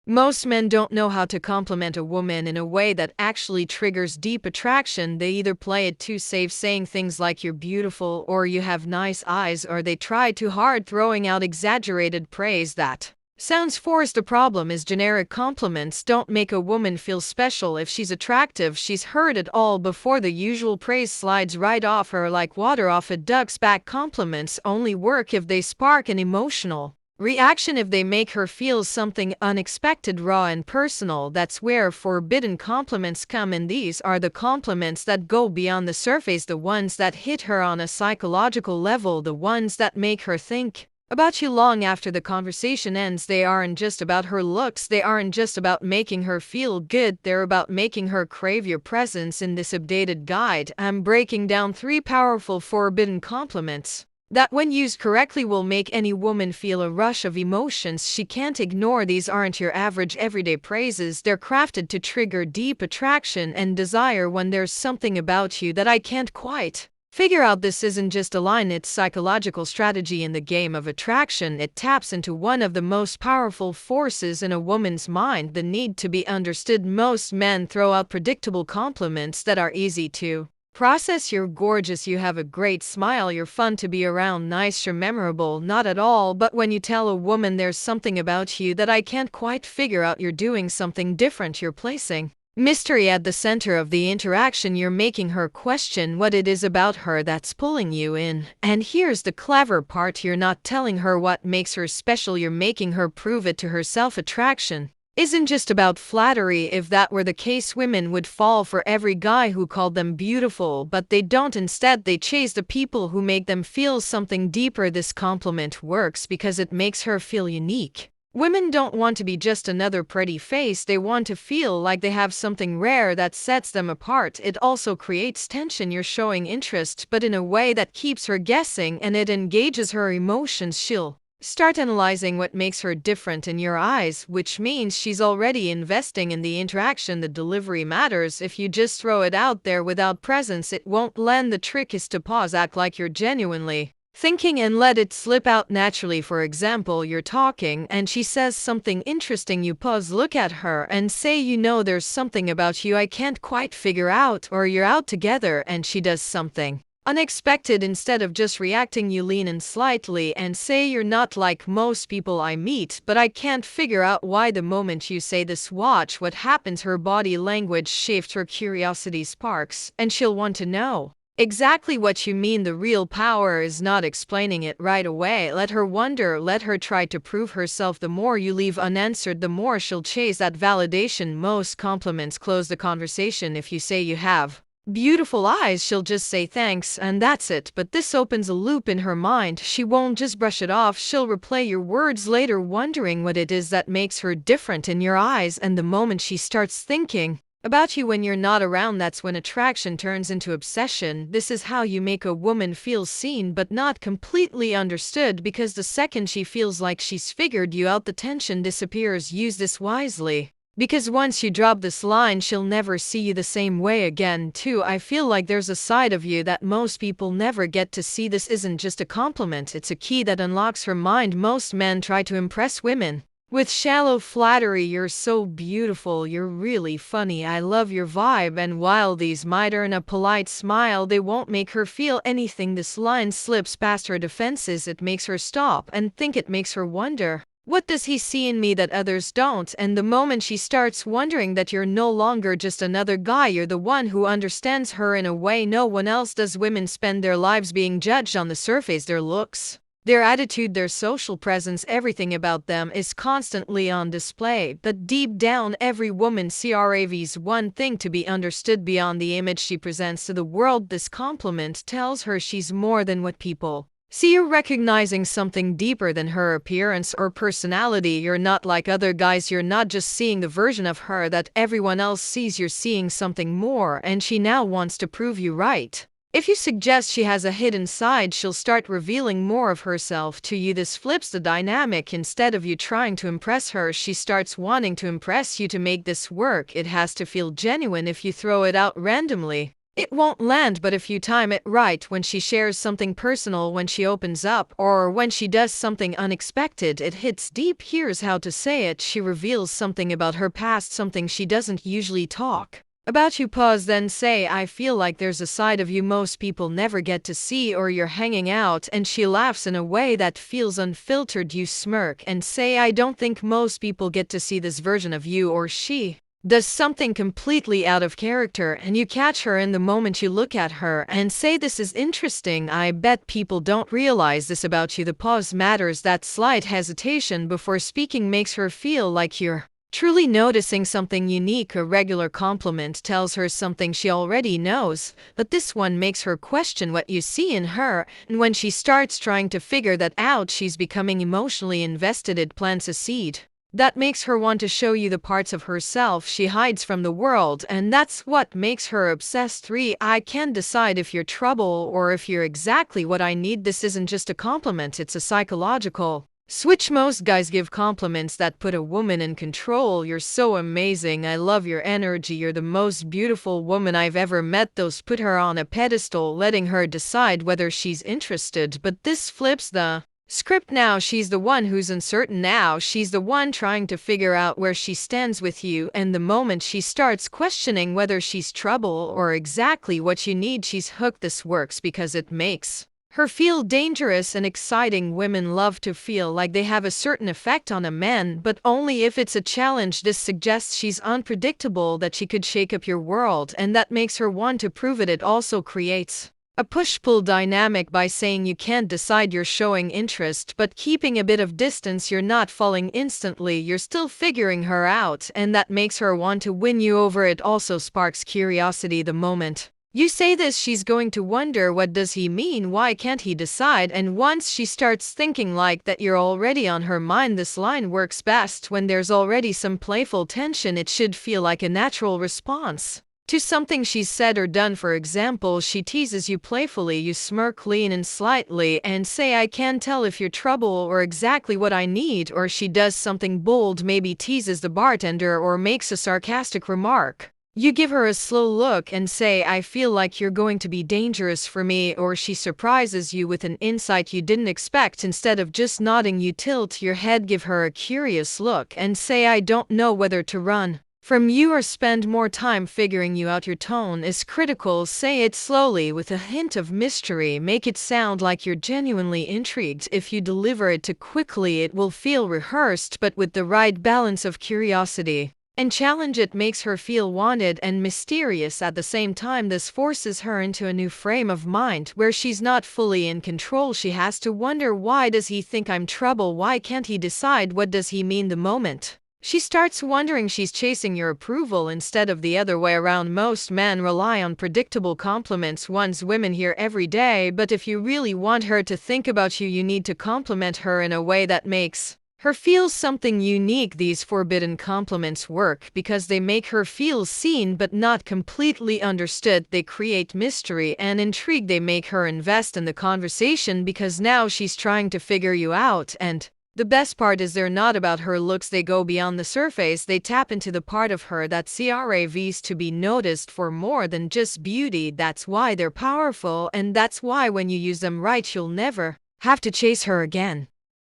Most men don't know how to compliment a woman in a way that actually triggers deep attraction. They either play it too safe, saying things like "you're beautiful" or "you have nice eyes," or they try too hard, throwing out exaggerated praise that sounds forced. The problem is generic compliments don't make a woman feel special. If she's attractive, she's heard it all before. The usual praise slides right off her like water off a duck's back. Compliments only work if they spark an emotional reaction, if they make her feel something unexpected, raw, and personal. That's where forbidden compliments come in. These are the compliments that go beyond the surface, the ones that hit her on a psychological level, the ones that make her think about you long after the conversation ends. They aren't just about her looks, they aren't just about making her feel good, they're about making her crave your presence. In this updated guide, I'm breaking down 3 powerful forbidden compliments that, when used correctly, will make any woman feel a rush of emotions she can't ignore. These aren't your average everyday praises. They're crafted to trigger deep attraction and desire. When there's something about you that I can't quite figure out, this isn't just a line, it's psychological strategy in the game of attraction. It taps into one of the most powerful forces in a woman's mind, the need to be understood. Most men throw out predictable compliments that are easy to process. "You're gorgeous," "you have a great smile," "you're fun to be around," "nice," "you're memorable." Not at all. But when you tell a woman, "there's something about you that I can't quite figure out," you're doing something different. You're placing mystery at the center of the interaction. You're making her question what it is about her that's pulling you in. And here's the clever part, you're not telling her what makes her special, you're making her prove it to herself. Attraction isn't just about flattery. If that were the case, women would fall for every guy who called them beautiful, but they don't. Instead, they chase the people who make them feel something deeper. This compliment works because it makes her feel unique. Women don't want to be just another pretty face, they want to feel like they have something rare that sets them apart. It also creates tension. You're showing interest, but in a way that keeps her guessing, and it engages her emotions. She'll start analyzing what makes her different in your eyes, which means she's already investing in the interaction. The delivery matters. If you just throw it out there without presence, it won't land. The trick is to pause, act like you're genuinely thinking, and let it slip out naturally. For example, you're talking and she says something interesting. You pause, look at her, and say, "You know, there's something about you I can't quite figure out." Or you're out together and she does something unexpected. Instead of just reacting, you lean in slightly and say, "You're not like most people I meet, but I can't figure out why." The moment you say this, watch what happens. Her body language shifts, her curiosity sparks, and she'll want to know exactly what you mean. The real power is not explaining it right away. Let her wonder, let her try to prove herself. The more you leave unanswered, the more she'll chase that validation. Most compliments close the conversation. If you say "you have beautiful eyes," she'll just say "thanks," and that's it. But this opens a loop in her mind. She won't just brush it off. She'll replay your words later, wondering what it is that makes her different in your eyes. And the moment she starts thinking about you when you're not around, that's when attraction turns into obsession. This is how you make a woman feel seen but not completely understood, because the second she feels like she's figured you out, the tension disappears. Use this wisely, because once you drop this line, she'll never see you the same way again. 2. I feel like there's a side of you that most people never get to see. This isn't just a compliment, it's a key that unlocks her mind. Most men try to impress women with shallow flattery. "You're so beautiful," "you're really funny," "I love your vibe." And while these might earn a polite smile, they won't make her feel anything. This line slips past her defenses. It makes her stop and think. It makes her wonder, what does he see in me that others don't? And the moment she starts wondering that, you're no longer just another guy, you're the one who understands her in a way no one else does. Women spend their lives being judged on the surface. Their looks, their attitude, their social presence, everything about them is constantly on display. But deep down, every woman craves one thing: to be understood beyond the image she presents to the world. This compliment tells her she's more than what people see. You're recognizing something deeper than her appearance or personality. You're not like other guys. You're not just seeing the version of her that everyone else sees. You're seeing something more, and she now wants to prove you right. If you suggest she has a hidden side, she'll start revealing more of herself to you. This flips the dynamic. Instead of you trying to impress her, she starts wanting to impress you. To make this work, it has to feel genuine. If you throw it out randomly, It won't land, but if you time it right, when she shares something personal, when she opens up, or when she does something unexpected, it hits deep. Here's how to say it. She reveals something about her past, something she doesn't usually talk about. You pause, then say, I feel like there's a side of you most people never get to see, or you're hanging out, and she laughs in a way that feels unfiltered. You smirk and say, I don't think most people get to see this version of you, or she does something completely out of character, and you catch her in the moment. You look at her and say, this is interesting. I bet people don't realize this about you. The pause matters. That slight hesitation before speaking makes her feel like you're truly noticing something unique. A regular compliment tells her something she already knows, but this one makes her question what you see in her, and when she starts trying to figure that out, she's becoming emotionally invested. It plants a seed that makes her want to show you the parts of herself she hides from the world, and that's what makes her obsessed. 3. I can't decide if you're trouble or if you're exactly what I need. This isn't just a compliment, it's a psychological switch. Most guys give compliments that put a woman in control. You're so amazing. I love your energy. You're the most beautiful woman I've ever met. Those put her on a pedestal, letting her decide whether she's interested. But this flips the script. Now she's the one who's uncertain. Now she's the one trying to figure out where she stands with you, and the moment she starts questioning whether she's trouble or exactly what you need, she's hooked. This works because it makes her feel dangerous and exciting. Women love to feel like they have a certain effect on a man, but only if it's a challenge. This suggests she's unpredictable, that she could shake up your world, and that makes her want to prove it. It also creates a push-pull dynamic. By saying you can't decide, you're showing interest, but keeping a bit of distance. You're not falling instantly, you're still figuring her out, and that makes her want to win you over. It also sparks curiosity. The moment you say this, she's going to wonder, what does he mean? Why can't he decide? And once she starts thinking like that, you're already on her mind. This line works best when there's already some playful tension. It should feel like a natural response to something she's said or done. For example, she teases you playfully. You smirk, lean in slightly, and say, I can't tell if you're trouble or exactly what I need. Or she does something bold, maybe teases the bartender or makes a sarcastic remark. You give her a slow look and say, I feel like you're going to be dangerous for me. Or she surprises you with an insight you didn't expect. Instead of just nodding, you tilt your head, give her a curious look, and say, I don't know whether to run from you or spend more time figuring you out. Your tone is critical. Say it slowly with a hint of mystery. Make it sound like you're genuinely intrigued. If you deliver it too quickly, it will feel rehearsed, but with the right balance of curiosity and challenge, it makes her feel wanted and mysterious at the same time. This forces her into a new frame of mind where she's not fully in control. She has to wonder, why does he think I'm trouble? Why can't he decide? What does he mean? The moment she starts wondering, she's chasing your approval instead of the other way around. Most men rely on predictable compliments, ones women hear every day, but if you really want her to think about you, you need to compliment her in a way that makes her feel something unique. These forbidden compliments work because they make her feel seen but not completely understood. They create mystery and intrigue. They make her invest in the conversation because now she's trying to figure you out. And the best part is, they're not about her looks. They go beyond the surface. They tap into the part of her that craves to be noticed for more than just beauty. That's why they're powerful, and that's why when you use them right, you'll never have to chase her again.